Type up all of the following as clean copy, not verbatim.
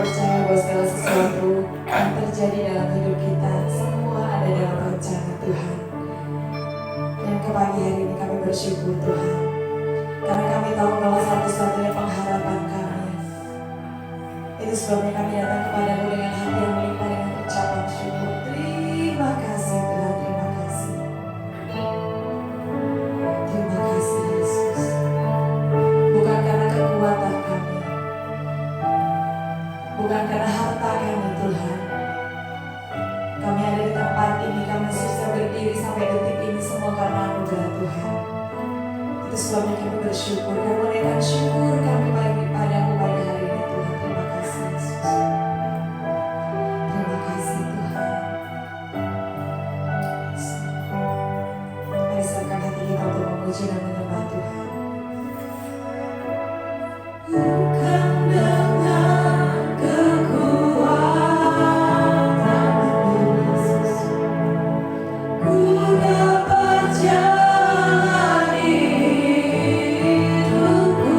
percaya bahwa segala sesuatu yang terjadi dalam hidup kita semua ada dalam rencana Tuhan. Dan ke pagi hari ini kami bersyukur Tuhan, karena kami tahu bahwa satu-satunya pengharapan kami. Itu sebabnya kami datang kepadamu dengan hati yang melimpah dengan ucapan syukur. Terima kasih Tuhan, terima kasih. Terima kasih Yesus. Bukan karena kekuatan kami, bukan karena harta kami Tuhan. Kami ada di tempat ini, kami masih bisa berdiri sampai detik ini semua karena anugerah Tuhan. Itu sebabnya kami bersyukur dan menaikkan syukur kami padamu pada hari ini Tuhan. Terima kasih Yesus. Terima kasih Tuhan. Mari serahkan hati kita untuk memuji dan menyembah Tuhan. Bukan dengan kekuatan Yesus, ku dapat jalani hidupku.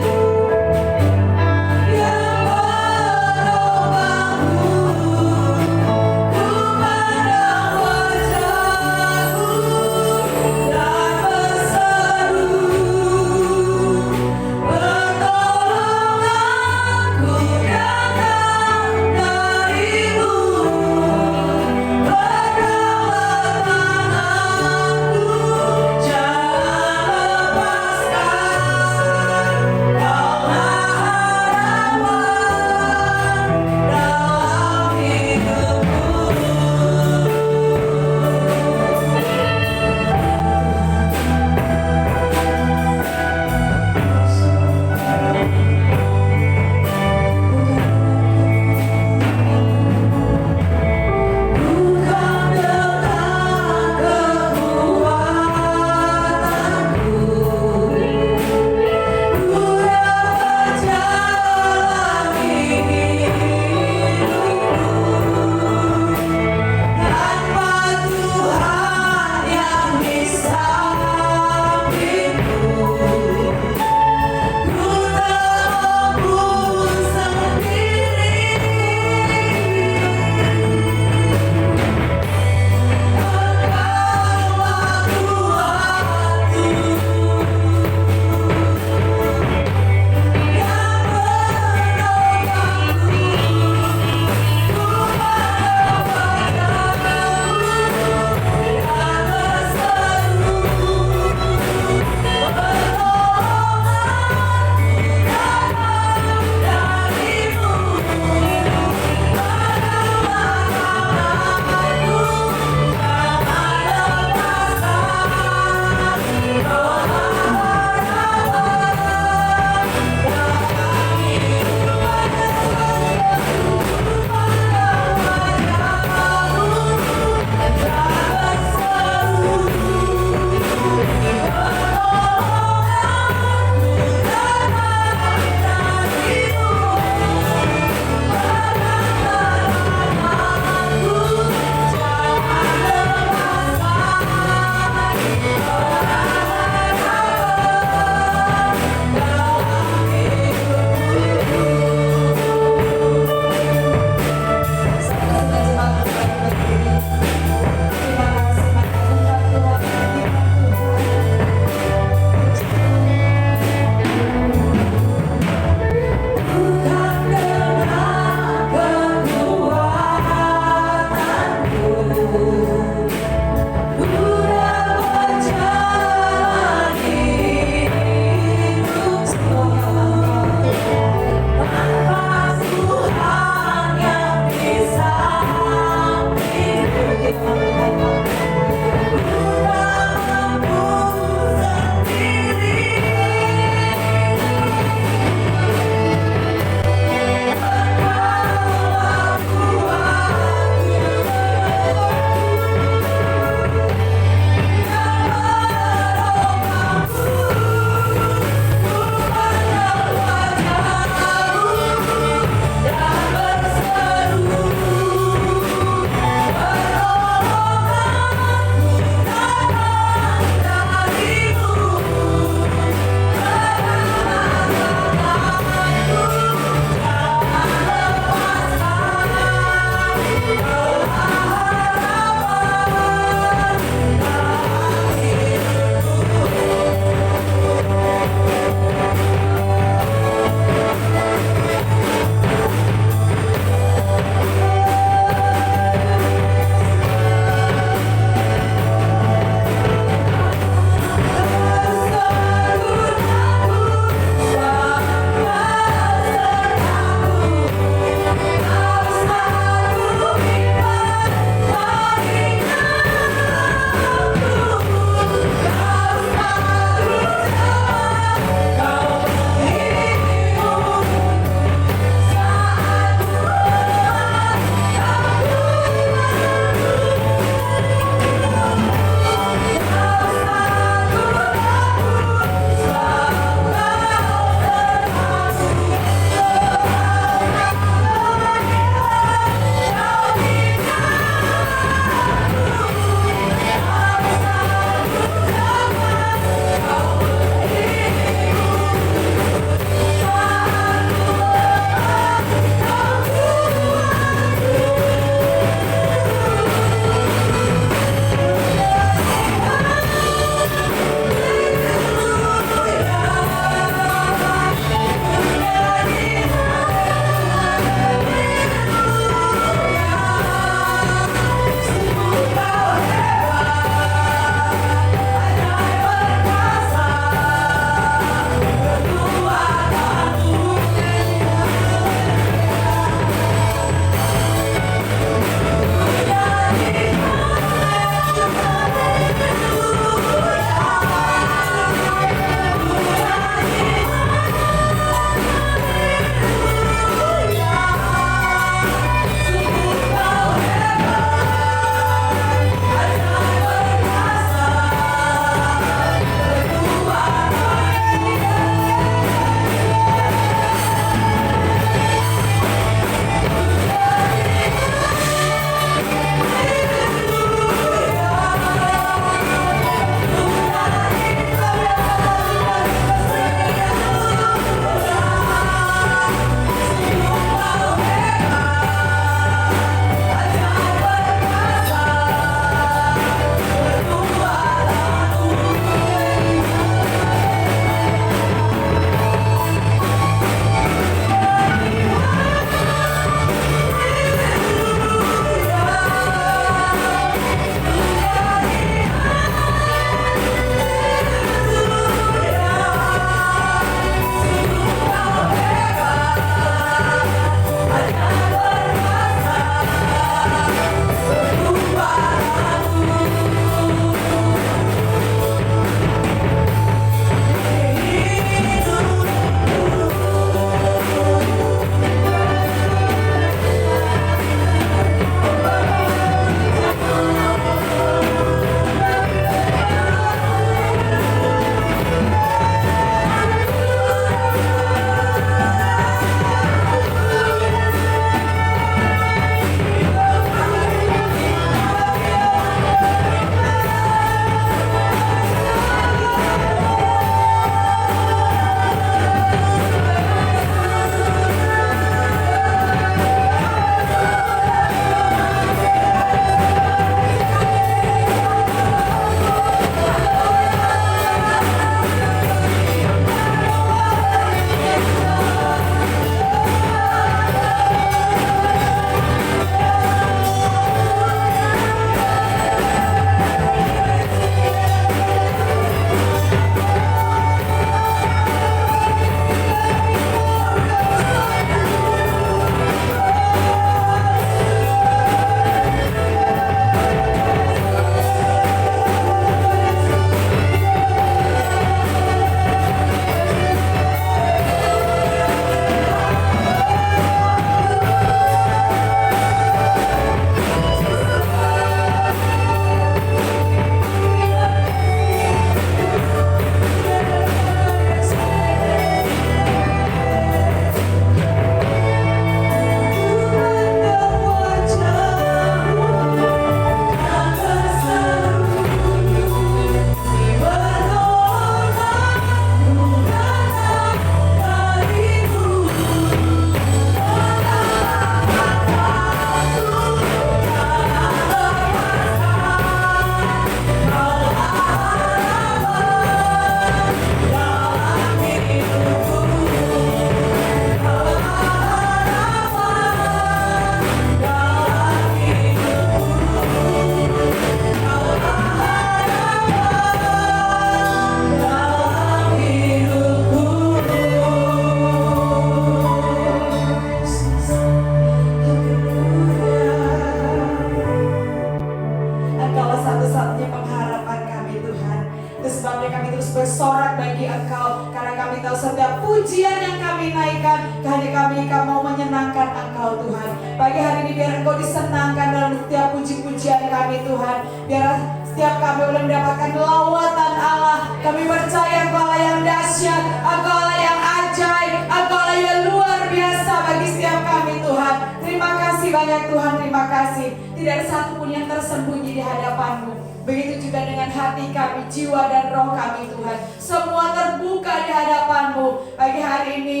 bersorak bagi Engkau. Karena kami tahu setiap pujian yang kami naikkan, hanya kami mau menyenangkan Engkau Tuhan. Pagi hari ini biar Engkau disenangkan dalam setiap puji-pujian kami Tuhan. Biar setiap kami boleh mendapatkan lawatan Allah. Kami percaya Engkau Allah yang dahsyat, Engkau Allah yang ajaib, Engkau Allah yang luar biasa bagi setiap kami Tuhan. Terima kasih banyak Tuhan, terima kasih. Tidak ada satupun yang tersembunyi di hadapan-Mu. Begitu juga dengan hati kami, jiwa dan roh kami Tuhan. Semua terbuka di hadapan-Mu. Pagi hari ini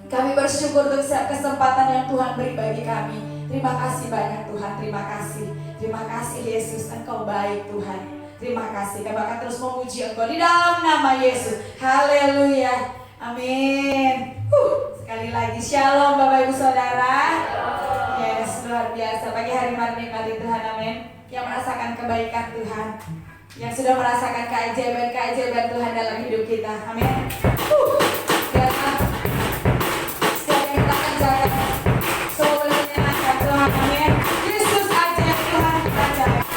kami bersyukur untuk kesempatan yang Tuhan beri bagi kami. Terima kasih banyak Tuhan, terima kasih. Terima kasih Yesus, Engkau baik Tuhan. Terima kasih, kami akan terus memuji Engkau di dalam nama Yesus. Haleluya, amin. Sekali lagi shalom Bapak Ibu Saudara. Yes, luar biasa. Pagi hari ini nikmati Tuhan, amin. Yang merasakan kebaikan Tuhan, yang sudah merasakan keajaiban Tuhan dalam hidup kita, amin. Biarlah setiap yang kita kerjakan selalu menyenangkan Tuhan, amin. Yesus ajaib, Tuhan ajaib.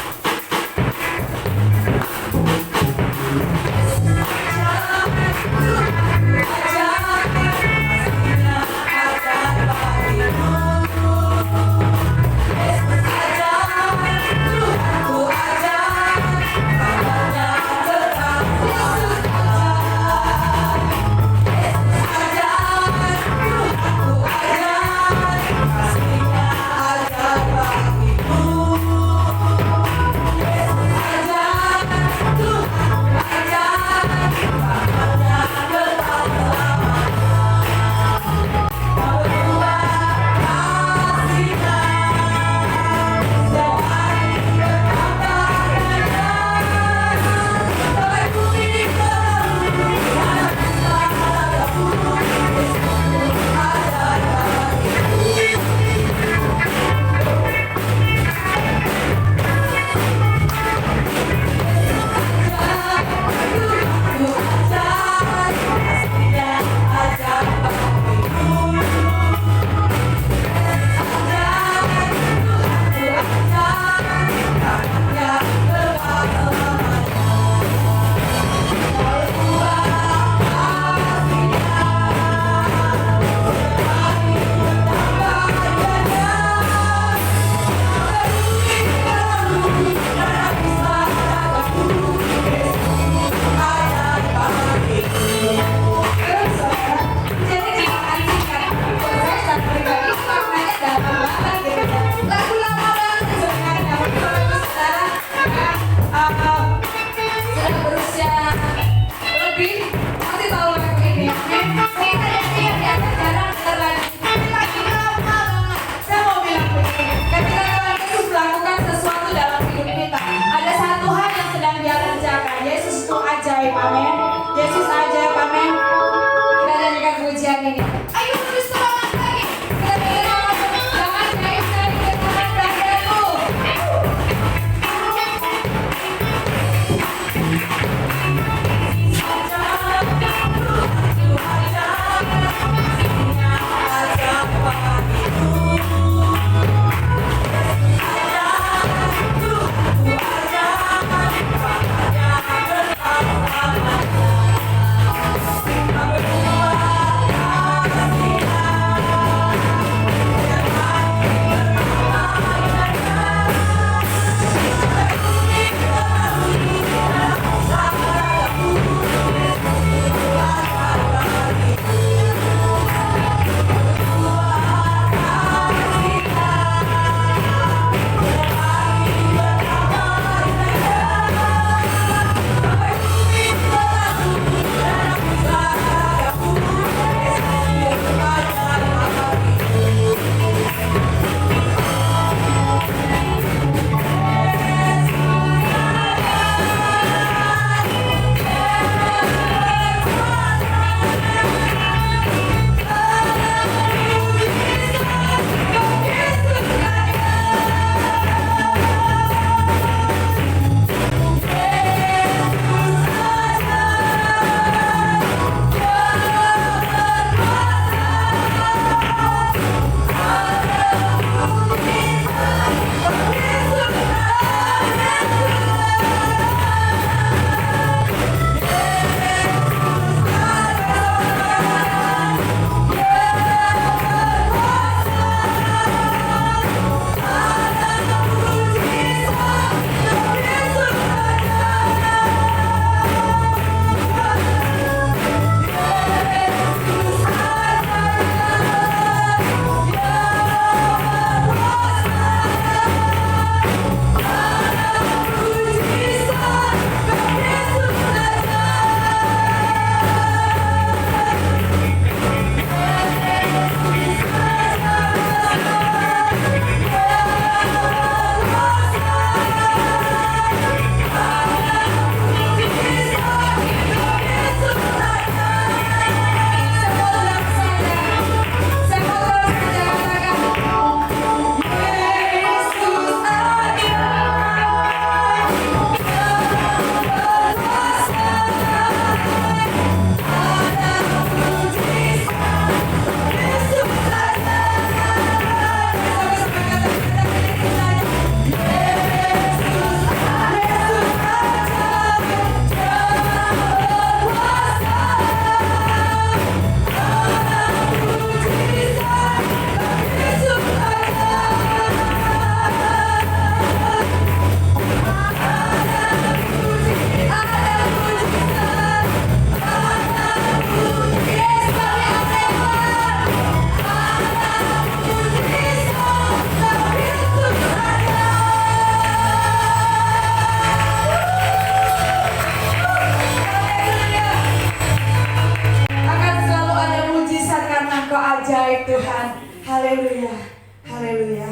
Haleluya, haleluya.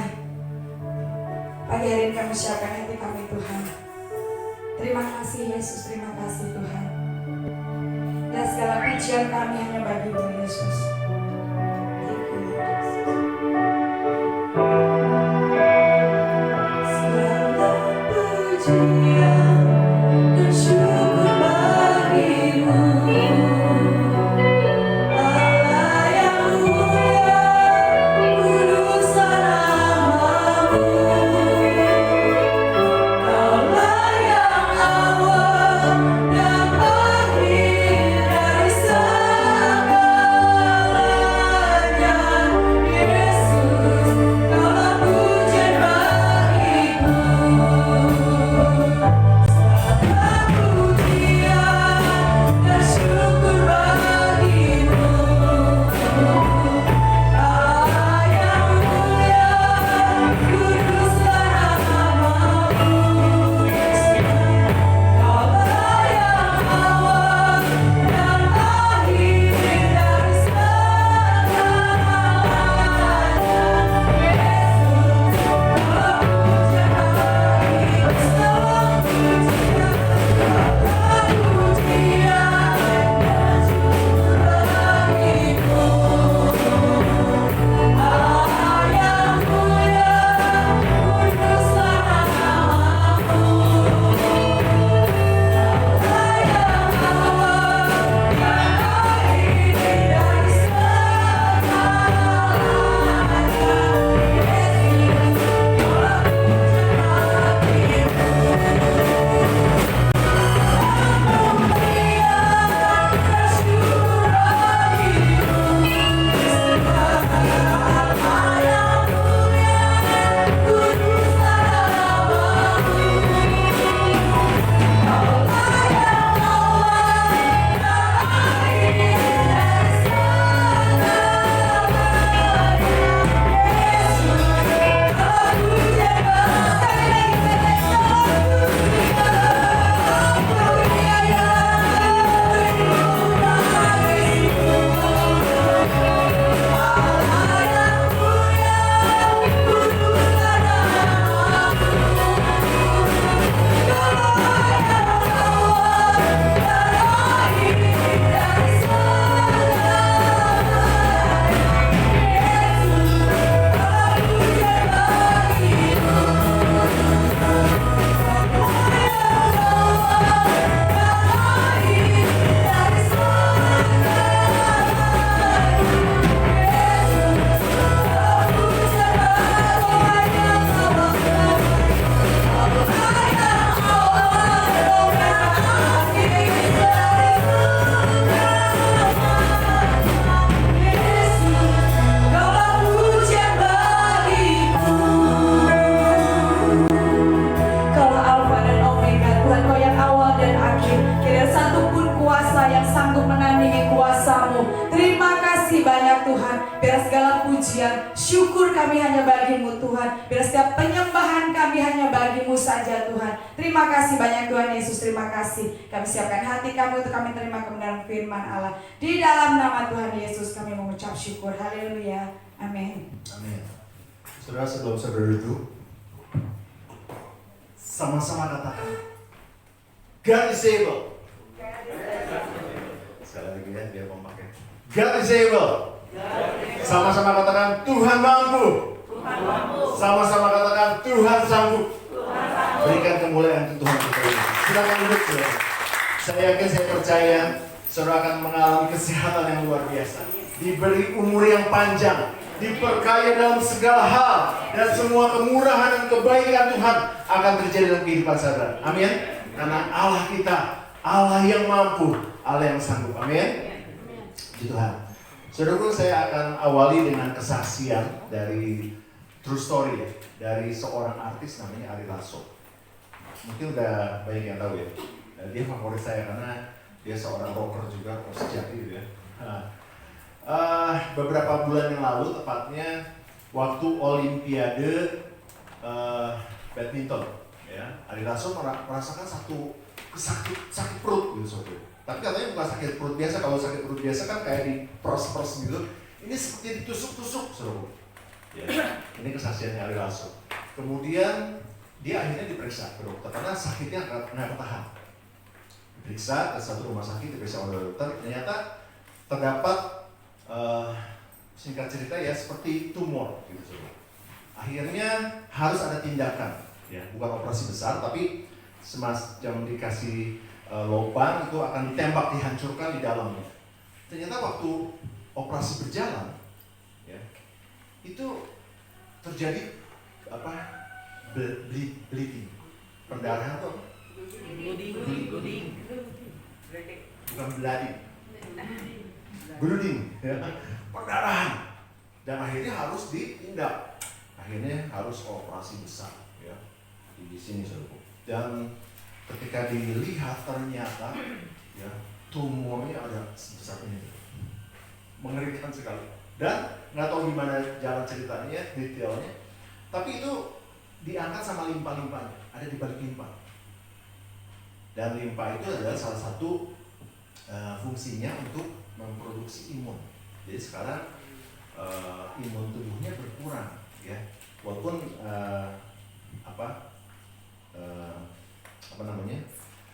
Pagi hari ini kami siapkan hati kami Tuhan. Terima kasih Yesus, terima kasih Tuhan. Dan segala pujian kami hanya bagi-Mu Yesus. Thank you, Yesus. Segala pujian dan syukur bagi-Mu. Syukur kami hanya bagi-Mu Tuhan. Biar setiap penyembahan kami hanya bagi-Mu saja Tuhan. Terima kasih banyak Tuhan Yesus, terima kasih. Kami siapkan hati kami untuk kami terima kebenaran firman Allah. Di dalam nama Tuhan Yesus kami mengucap syukur. Haleluya. Amin. Amin. Saudara, sebelum saudara itu sama-sama katakan God is able. Sekali lagi ya, biar memakai God is able. Sama-sama katakan Tuhan mampu. Sama-sama katakan Tuhan sanggup. Berikan kemuliaan untuk Tuhan kita ini. Silakan duduk saudara. Saya yakin, saya percaya saudara akan mengalami kesehatan yang luar biasa, diberi umur yang panjang, diperkaya dalam segala hal, dan semua kemurahan dan kebaikan Tuhan akan terjadi dalam kehidupan saudara. Amin. Karena Allah kita, Allah yang mampu, Allah yang sanggup. Amin. Puji Tuhan. Saudara, saya akan awali dengan kesaksian dari true story ya, dari seorang artis namanya Ari Lasso. Mungkin udah banyak yang tahu ya. Dia favorit saya karena dia seorang rocker juga, rocker sejati gitu ya. Beberapa bulan yang lalu, tepatnya waktu Olimpiade badminton, ya, Ari Lasso merasakan sakit perut gitu sobat. Tapi katanya bukan sakit perut biasa. Kalau sakit perut biasa kan kayak di pros gitu. Ini seperti ditusuk-tusuk, saudara. Ya. Ini kesaksiannya Ari Lasso. Kemudian dia akhirnya diperiksa ke dokter karena sakitnya nggak ketahan. Diperiksa ke satu rumah sakit, diperiksa oleh dokter, ternyata terdapat singkat cerita ya seperti tumor gitu. Akhirnya harus ada tindakan, ya bukan operasi besar tapi semacam dikasih lubang itu akan ditembak, dihancurkan di dalamnya. Ternyata waktu operasi berjalan, ya itu terjadi bleeding, pendarahan tuh bleeding, bukan bleeding, ya. Pendarahan, dan akhirnya harus ditindak, akhirnya harus operasi besar, ya di sini saudara. Dan ketika dilihat ternyata, ya tumornya ada sebesar ini, mengerikan sekali. Dan nggak tahu gimana jalan ceritanya, detailnya, tapi itu diangkat sama limpa-limpanya, ada di balik limpa. Dan limpa itu adalah salah satu fungsinya untuk memproduksi imun. Jadi sekarang imun tubuhnya berkurang, ya. Walaupun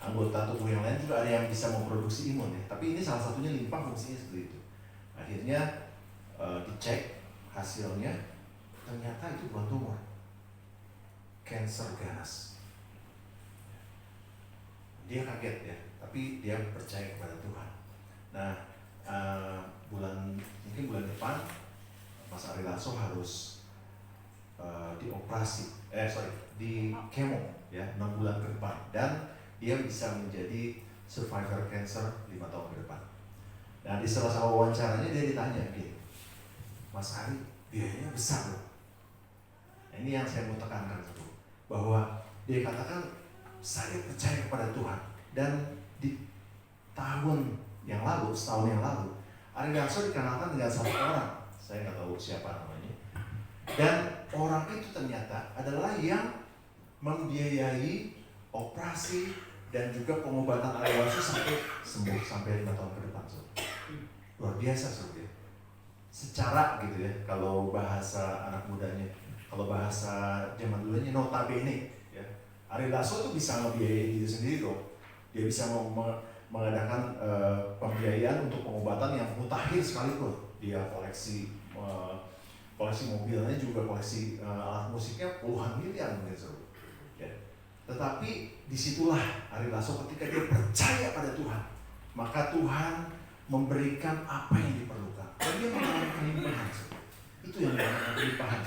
anggota tubuh yang lain juga ada yang bisa memproduksi imun, ya. Tapi ini salah satunya limpa, fungsinya seperti itu. Akhirnya dicek hasilnya, ternyata itu bukan tumor, kanker ganas. Dia kaget, ya, tapi dia percaya kepada Tuhan. Nah, mungkin bulan depan Mas Ari Lasso harus di kemo, ya 6 bulan ke depan, dan dia bisa menjadi survivor cancer 5 tahun ke depan. Nah, di salah-salah wawancaranya dia ditanya gini, Mas Ari, biayanya besar loh. Nah, ini yang saya mau tekankan dulu, bahwa dia katakan saya percaya kepada Tuhan, dan di setahun yang lalu, Ari Lasso dikenalkan dengan satu orang, saya nggak tahu siapa namanya, dan orang itu ternyata adalah yang membiayai operasi dan juga pengobatan Ari Lasso sampai sembuh, sampai 5 tahun ke depan. Luar biasa sebenarnya. Secara gitu ya, kalau bahasa anak mudanya, kalau bahasa zaman dulunya notabene, ya. Ari Lasso tuh bisa ngebiayai diri sendiri loh. Dia bisa mengadakan pembiayaan untuk pengobatan yang mutakhir sekalipun. Dia koleksi mobilnya, juga koleksi alat musiknya puluhan miliar gitu. Ya. Tetapi disitulah Ari Lasso ketika dia percaya pada Tuhan, maka Tuhan memberikan apa yang diperlukan. Dan dia mengalami kelimpahan. Itu yang dinamakan kelimpahan.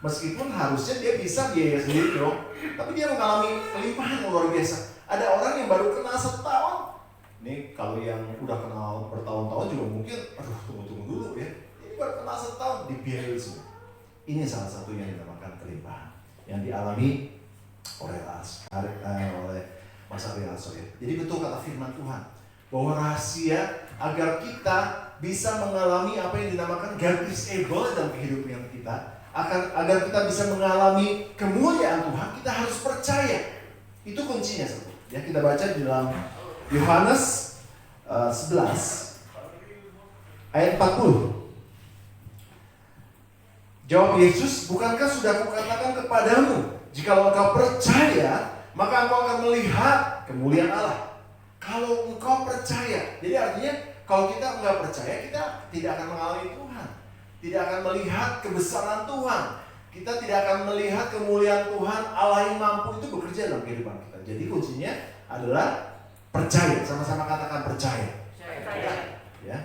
Meskipun harusnya dia bisa biaya sendiri dong, tapi dia mengalami kelimpahan yang luar biasa. Ada orang yang baru kenal setahun. Nih kalau yang udah kenal bertahun-tahun juga mungkin, tunggu dulu ya. Ini baru kenal setahun, dibiayai semua. Ini salah satu yang dinamakan kelimpahan yang dialami oleh Mas Ari Lasso, ya. Jadi betul kata firman Tuhan, bahwa rahasia agar kita bisa mengalami apa yang dinamakan God is able dalam kehidupan kita, agar kita bisa mengalami kemuliaan Tuhan, kita harus percaya. Itu kuncinya satu. Ya, kita baca di dalam Yohanes 11 ayat 40. Jawab Yesus, bukankah sudah kukatakan kepadamu, jikalau engkau percaya, maka engkau akan melihat kemuliaan Allah. Kalau engkau percaya, jadi artinya kalau kita enggak percaya, kita tidak akan mengalami Tuhan, tidak akan melihat kebesaran Tuhan, kita tidak akan melihat kemuliaan Tuhan, Allah yang mampu itu bekerja dalam kehidupan kita. Jadi kuncinya adalah percaya, sama-sama katakan percaya. Ya.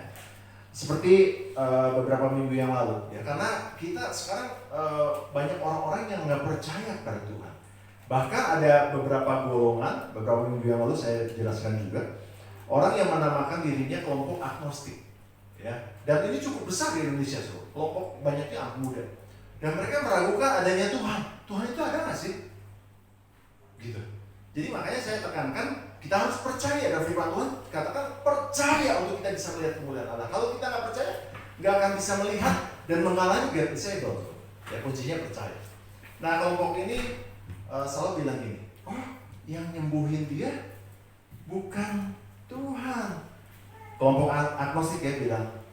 Seperti beberapa minggu yang lalu, ya, karena kita sekarang banyak orang-orang yang nggak percaya kepada Tuhan. Bahkan ada beberapa golongan, beberapa minggu yang lalu saya jelaskan juga, orang yang menamakan dirinya kelompok agnostik, ya. Dan ini cukup besar di Indonesia, so. Kelompok banyaknya anak muda, dan mereka meragukan adanya Tuhan. Tuhan itu ada nggak sih? Gitu. Jadi makanya saya tekankan, kita harus percaya dalam firman Tuhan. Katakan percaya untuk kita bisa melihat kemuliaan Allah. Kalau kita nggak percaya, nggak akan bisa melihat dan mengalami God is able. Ya, kuncinya percaya. Nah, kelompok ini selalu bilang gini, oh, yang nyembuhin dia bukan Tuhan. Kelompok agnostik ya bilang,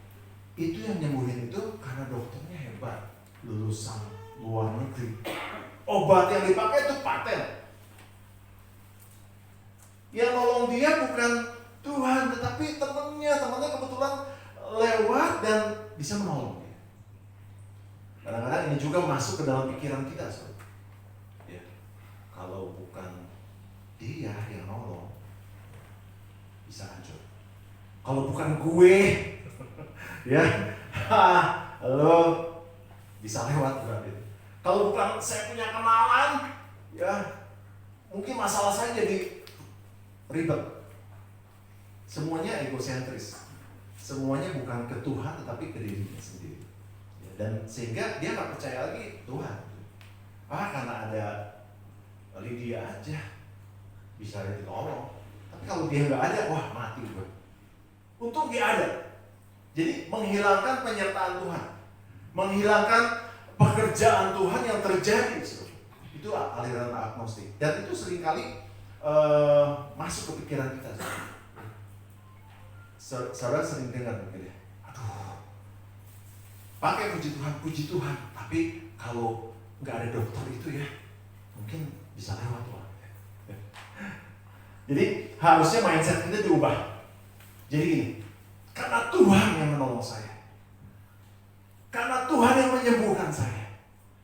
itu yang nyembuhin itu karena dokternya hebat, lulusan luar negeri. Obat yang dipakai itu paten. Yang nolong dia bukan Tuhan, tetapi temannya kebetulan lewat dan bisa menolong dia. Kadang-kadang ini juga masuk ke dalam pikiran kita, saudara. Ya, kalau bukan dia yang nolong, bisa hancur. Kalau bukan gue, ya, lo bisa lewat berarti. Kalau bukan saya punya kenalan, ya, mungkin masalah saya jadi ribet. Semuanya egosentris. Semuanya bukan ke Tuhan tetapi ke dirinya sendiri. Ya, dan sehingga dia nggak percaya lagi Tuhan. Karena ada Lydia aja bisa ditolong. Tapi kalau dia nggak ada, wah mati gue. Untung dia ada. Jadi menghilangkan penyertaan Tuhan, menghilangkan pekerjaan Tuhan yang terjadi. Itu aliran agnostik. Dan itu seringkali masuk ke pikiran kita. Saudara sering dengar mungkin ya, aduh, pakai puji Tuhan, tapi kalau nggak ada dokter itu ya, mungkin bisa lewat Tuhan. Jadi harusnya mindset kita diubah. Jadi gini, karena Tuhan yang menolong saya, karena Tuhan yang menyembuhkan saya,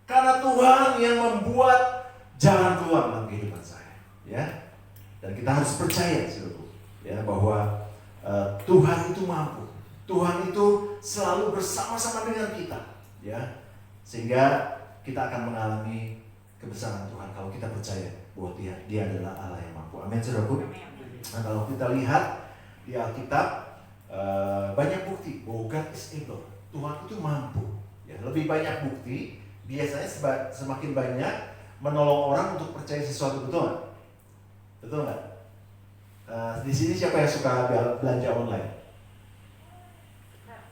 karena Tuhan yang membuat jalan keluar dalam kehidupan saya, ya. Dan kita harus percaya, saudara, ya, bahwa Tuhan itu mampu. Tuhan itu selalu bersama-sama dengan kita, ya. Sehingga kita akan mengalami kebesaran Tuhan kalau kita percaya bahwa Dia adalah Allah yang mampu. Amin, saudaraku. Nah, kalau kita lihat di Alkitab, banyak bukti bahwa God is able. Tuhan itu mampu. Ya, lebih banyak bukti, biasanya semakin banyak menolong orang untuk percaya sesuatu, betul nggak? Betul nggak? Di sini siapa yang suka belanja online?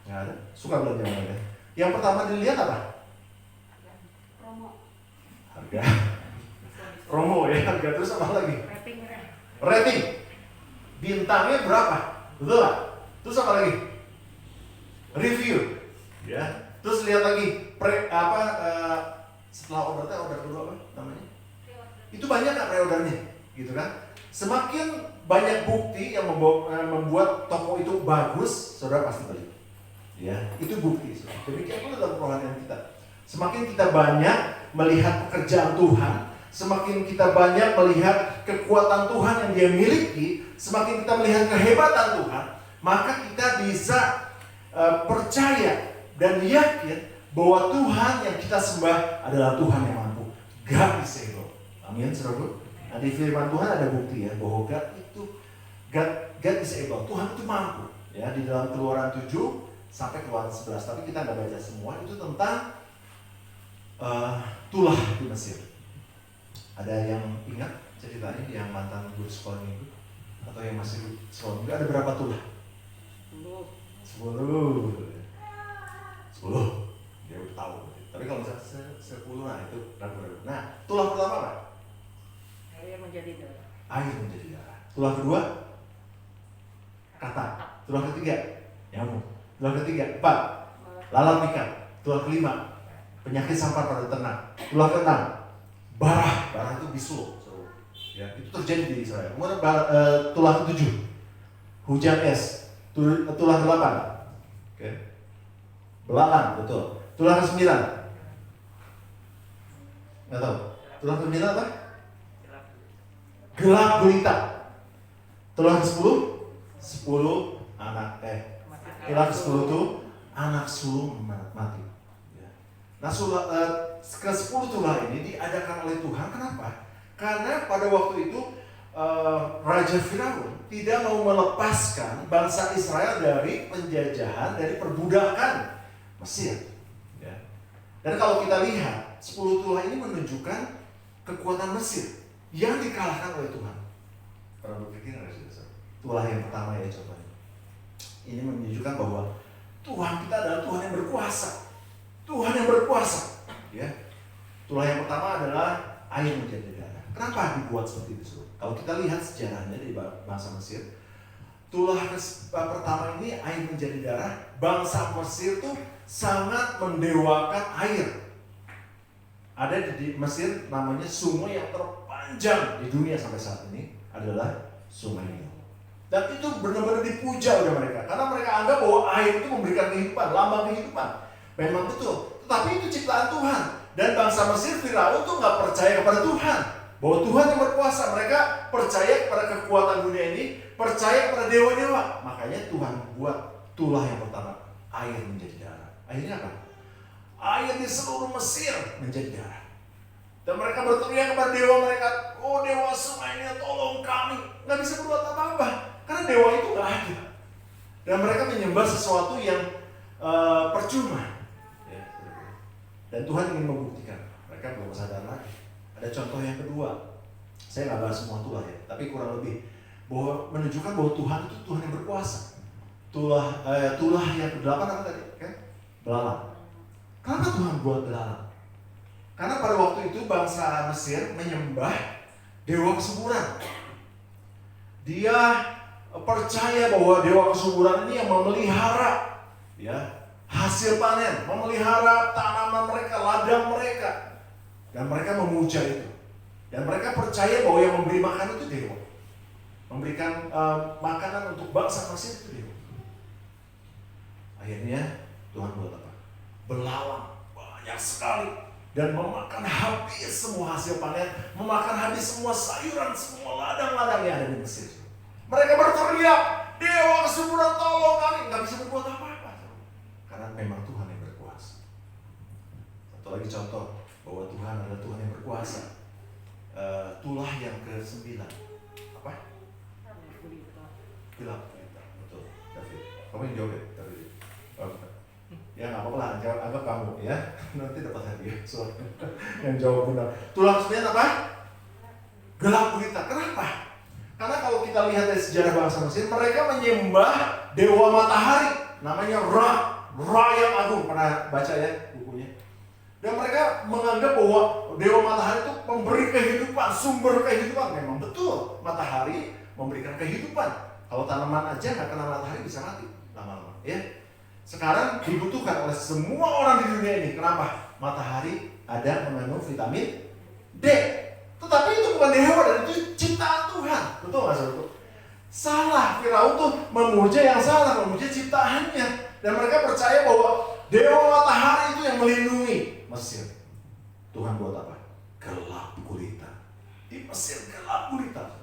Nggak ada. Suka belanja online. Yang pertama dilihat apa? Harga. Promo ya, harga. Terus apa lagi? Rating. Bintangnya berapa? Betul nggak? Terus apa lagi? Review. Ya. Terus lihat lagi setelah order kedua apa namanya? Itu banyak nggak pre-ordernya, gitu kan? Semakin banyak bukti yang membuat toko itu bagus, saudara pasti beli. Ya, itu bukti. Saudara. Demikian pula dalam rohanian kita. Semakin kita banyak melihat pekerjaan Tuhan, semakin kita banyak melihat kekuatan Tuhan yang Dia miliki, semakin kita melihat kehebatan Tuhan, maka kita bisa percaya dan yakin bahwa Tuhan yang kita sembah adalah Tuhan yang mampu. God is able. Amin, saudara. Nah, di firman Tuhan ada bukti ya bahwa God is able. Tuhan itu mampu. Ya, di dalam Keluaran 7 sampai Keluaran 11. Tapi kita nggak baca semua. Itu tentang tulah di Mesir. Ada yang ingat ceritanya yang mantan guru sekolah minggu atau yang masih sekolah minggu? Ada berapa tulah? 10. Dia udah tahu. Tapi kalau misalnya 10, nah itu ragu-ragu. Nah, tulah pertama apa? Air menjadi darah. Air menjadi darah. Tulah kedua? Kata. Tulah ketiga? Nyamuk. Tulah ketiga? 4. Lalat ikan. Tulah kelima? Penyakit sampar pada ternak. Tulah keenam? Barah. Barah itu bisul. Ya, itu terjadi di Israel. Kemudian tulah ketujuh? Hujan es. Tulah ke-8? Oke. Belalang, betul. Tulah ke-9? Nggak tahu. Tulah ke-9 apa? Gelap gulita. Tulah ke-10? 10 anak tulah ke-10 itu anak sulung mati. Ya. Nah, ke-10 tulah ini diadakan oleh Tuhan. Kenapa? Karena pada waktu itu Raja Firaun tidak mau melepaskan bangsa Israel dari penjajahan, dari perbudakan Mesir. Ya. Dan kalau kita lihat 10 tulah ini menunjukkan kekuatan Mesir yang dikalahkan oleh Tuhan. Pernah berpikir nggak sih? Tulah yang pertama ya coba. Ini menunjukkan bahwa Tuhan kita adalah Tuhan yang berkuasa. Tuhan yang berkuasa. Ya. Tulah yang pertama adalah air menjadi darah. Kenapa dibuat seperti itu? Kalau kita lihat sejarahnya di bangsa Mesir, tulah pertama ini air menjadi darah. Bangsa Mesir tuh sangat mendewakan air. Ada di Mesir namanya sungai yang terpanjang di dunia sampai saat ini adalah sungai Nil. Dan itu benar-benar dipuja oleh mereka karena mereka anggap bahwa air itu memberikan kehidupan, lambang kehidupan. Memang betul, tetapi itu ciptaan Tuhan. Dan bangsa Mesir, Firaun tuh nggak percaya kepada Tuhan, bahwa Tuhan yang berkuasa. Mereka percaya kepada kekuatan dunia ini, percaya kepada dewa-dewa. Makanya Tuhan buat tulah yang pertama, air menjadi darah. Akhirnya apa? Air di seluruh Mesir menjadi darah. Dan mereka berteriak kepada dewa mereka, oh dewa sungai ini tolong kami. Nggak bisa berbuat apa-apa, karena dewa itu nggak ada. Dan mereka menyembah sesuatu yang percuma. Dan Tuhan ingin membuktikan, mereka belum sadar lagi. Ada contoh yang kedua, saya nggak bahas semua tulah ya, tapi kurang lebih bahwa menunjukkan bahwa Tuhan itu Tuhan yang berkuasa. Tulah yang ke-8 apa tadi? Kan? Belalang. Kenapa Tuhan buat belalang? Karena pada waktu itu bangsa Mesir menyembah dewa kesuburan. Dia percaya bahwa dewa kesuburan ini yang memelihara ya hasil panen, memelihara tanaman mereka, ladang mereka. Dan mereka memuja itu. Dan mereka percaya bahwa yang memberi makan itu dewa. Memberikan makanan untuk bangsa Mesir itu dewa. Akhirnya Tuhan buat apa? Belalang banyak sekali. Dan memakan habis semua hasil panen, memakan habis semua sayuran, semua ladang-ladang yang ada di Mesir. Mereka berteriak, dewa kesuburan tolong kami. Gak bisa berbuat apa-apa. Karena memang Tuhan yang berkuasa. Satu lagi contoh bahwa Tuhan adalah Tuhan yang berkuasa. Tulah yang ke-9 apa? Gelap. Betul, David. Kamu yang jawab ya, David. Ya nggak apa-apa lah, anggap kamu ya. Nanti dapat hadiah soalnya yang jawab benar. Tulah ke-9 apa? Gelap gulita. Kenapa? Karena kalau kita lihat dari sejarah bangsa Mesir, mereka menyembah dewa matahari, namanya Ra. Ra yang agung, pernah baca ya bukunya. Dan mereka menganggap bahwa dewa matahari itu memberi kehidupan, sumber kehidupan. Memang betul, matahari memberikan kehidupan. Kalau tanaman aja nggak kena matahari bisa mati lama-lama. Ya, sekarang dibutuhkan oleh semua orang di dunia ini. Kenapa? Matahari ada mengandung vitamin D. Tetapi itu bukan dewa dan itu ciptaan Tuhan. Betul nggak saudara? Salah, Firaun tuh memuja yang salah, memuja ciptaannya. Dan mereka percaya bahwa dewa matahari itu yang melindungi Mesir. Tuhan buat apa? Gelap gulita. Di Mesir gelap gulita.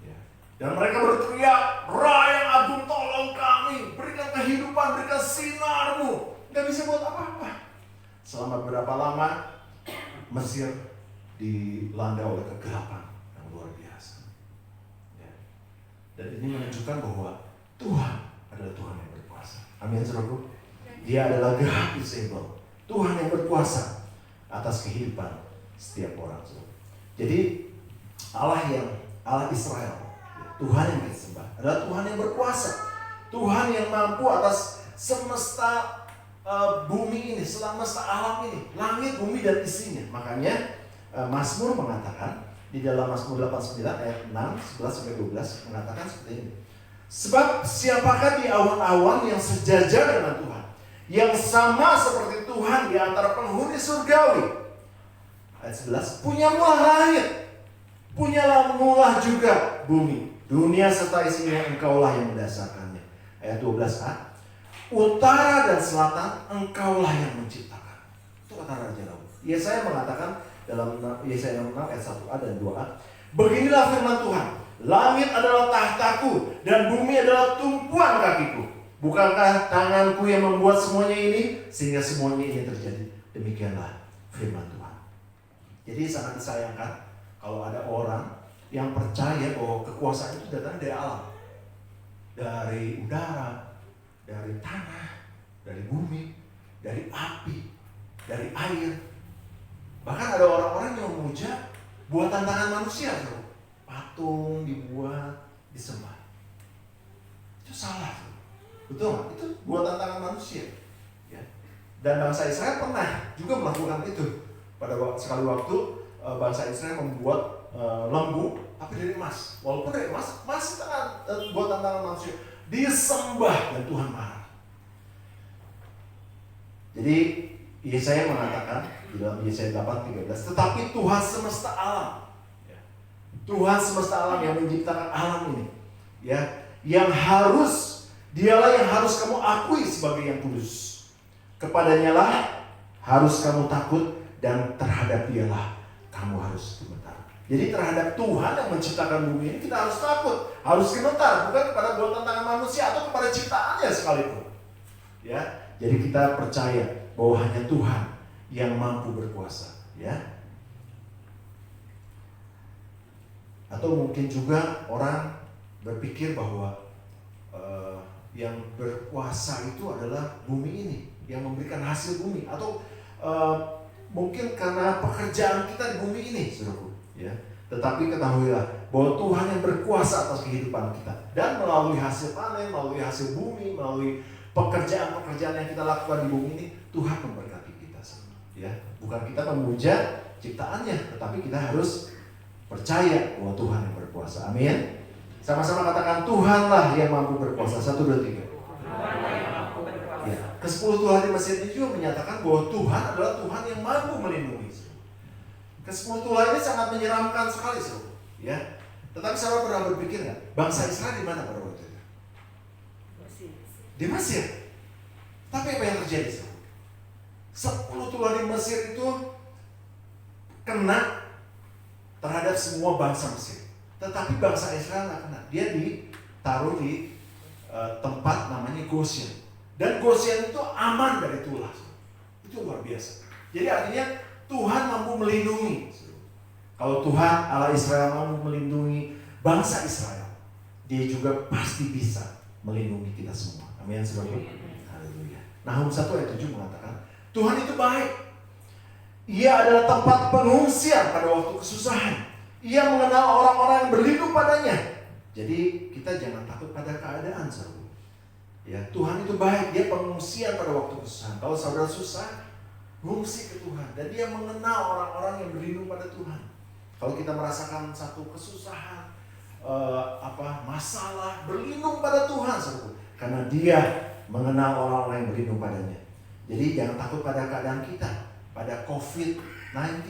Ya. Dan mereka berteriak, Ra yang agung tolong kami, berikan kehidupan, berikan sinarmu. Gak bisa buat apa-apa. Selama berapa lama Mesir dilanda oleh kegelapan yang luar biasa. Ya. Dan ini menunjukkan bahwa Tuhan adalah Tuhan yang berkuasa. Amin, saudaraku. Dia adalah God is able. Tuhan yang berkuasa atas kehidupan setiap orang. Jadi Allah Israel, Tuhan yang kita sembah, adalah Tuhan yang berkuasa. Tuhan yang mampu atas semesta bumi ini, semesta alam ini, langit, bumi dan isinya. Makanya Mazmur mengatakan di dalam Mazmur 89 ayat 6, 11 sampai 12 mengatakan seperti ini. Sebab siapakah di awan-awan yang sejajar dengan Tuhan, yang sama seperti Tuhan di antara penghuni surgawi. Ayat 11, punyamulah langit, punyamulah juga bumi, dunia serta isinya, engkaulah yang mendasarkannya. Ayat 12a, utara dan selatan engkaulah yang menciptakan. Itu kata Raja Daud. Yesaya mengatakan dalam Yesaya 6 ayat 1a dan 2a, beginilah firman Tuhan, langit adalah tahtaku dan bumi adalah tumpuan kakiku. Bukankah tanganku yang membuat semuanya ini sehingga semuanya ini terjadi? Demikianlah firman Tuhan. Jadi sangat disayangkan kalau ada orang yang percaya bahwa kekuasaan itu datang dari alam, dari udara, dari tanah, dari bumi, dari api, dari air. Bahkan ada orang-orang yang memuja buatan tangan manusia, patung dibuat, disembah. Itu salah, betul? Itu buatan tangan manusia. Ya. Dan bangsa Israel pernah juga melakukan itu. Pada sekali waktu bangsa Israel membuat lembu, tapi dari emas. Walaupun dari emas, masih buatan tangan manusia. Disembah dan Tuhan marah. Jadi Yesaya mengatakan di dalam Yesaya 8:13, tetapi Tuhan semesta alam, ya, Tuhan semesta alam yang menciptakan alam ini, ya, dialah yang harus kamu akui sebagai yang kudus. Kepadanya lah harus kamu takut, dan terhadap dialah kamu harus gemetar. Jadi terhadap Tuhan yang menciptakan bumi ini kita harus takut, harus gemetar, bukan kepada buatan tangan manusia atau kepada ciptaannya sekalipun. Ya, jadi kita percaya bahwa hanya Tuhan yang mampu berkuasa, ya. Atau mungkin juga orang berpikir bahwa yang berkuasa itu adalah bumi ini, yang memberikan hasil bumi, atau mungkin karena pekerjaan kita di bumi ini, saudaraku, ya. Tetapi ketahuilah bahwa Tuhan yang berkuasa atas kehidupan kita, dan melalui hasil panen, melalui hasil bumi, melalui pekerjaan-pekerjaan yang kita lakukan di bumi ini, Tuhan memberkati kita, ya. Bukan kita memuja ciptaannya, tetapi kita harus percaya bahwa Tuhan yang berkuasa. Amin. Sama-sama katakan, Tuhanlah yang mampu berkuasa. 1, 2, 3. Ya. Ke-10 Tuhan di Mesir ini juga menyatakan bahwa Tuhan adalah Tuhan yang mampu melindungi. Ke-10 Tuhan ini sangat menyeramkan sekali, ya. Tetapi saudara pernah berpikir nggak, bangsa Israel di mana pada waktu itu? Di Mesir. Tapi apa yang terjadi? 10 Tuhan di Mesir itu kena terhadap semua bangsa Mesir. Tetapi bangsa Israel nggak kena. Dia ditaruh di tempat namanya Goshen. Dan Goshen itu aman dari tulah. Itu luar biasa. Jadi artinya Tuhan mampu melindungi. Kalau Tuhan Allah Israel mampu melindungi bangsa Israel, Dia juga pasti bisa melindungi kita semua. Amin, saudara. Haleluya. Nahum 1 ayat 7 mengatakan, Tuhan itu baik. Ia adalah tempat pengungsian pada waktu kesusahan. Ia mengenal orang-orang yang berlindung padanya. Jadi kita jangan takut pada keadaan, saudara. Ya, Tuhan itu baik, Dia pengungsian pada waktu kesusahan. Kalau saudara susah, mengungsi ke Tuhan, dan Dia mengenal orang-orang yang berlindung pada Tuhan. Kalau kita merasakan satu kesusahan, masalah, berlindung pada Tuhan, saudara. Karena Dia mengenal orang-orang yang berlindung padanya. Jadi jangan takut pada keadaan kita, pada COVID-19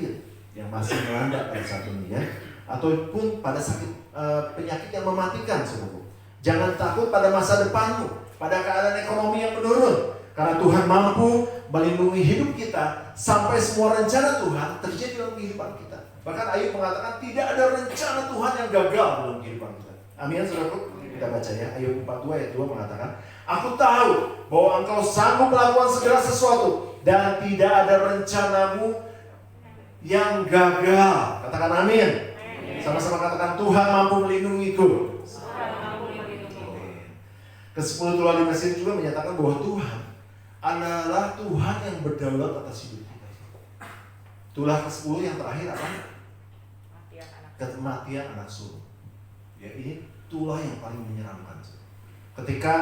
yang masih melanda pada saat ini, ya, ataupun pada sakit penyakit yang mematikan, saudara. Jangan takut pada masa depanmu, pada keadaan ekonomi yang menurun, karena Tuhan mampu melindungi hidup kita sampai semua rencana Tuhan terjadi dalam kehidupan kita. Bahkan Ayub mengatakan tidak ada rencana Tuhan yang gagal dalam kehidupan kita. Amin, saudara. Kita baca, ya, Ayub 42 ayat 2 mengatakan, aku tahu bahwa engkau sanggup melakukan segala sesuatu, dan tidak ada rencanamu yang gagal. Katakan amin. Sama-sama katakan, Tuhan mampu melindungiku. Ke-10 Tuhan di Mesir juga menyatakan bahwa Tuhan adalah Tuhan yang berdaulat atas hidup kita. Tulah ke-10 yang terakhir apa? Kematian anak sulung. Ya, ini tulah yang paling menyeramkan. Ketika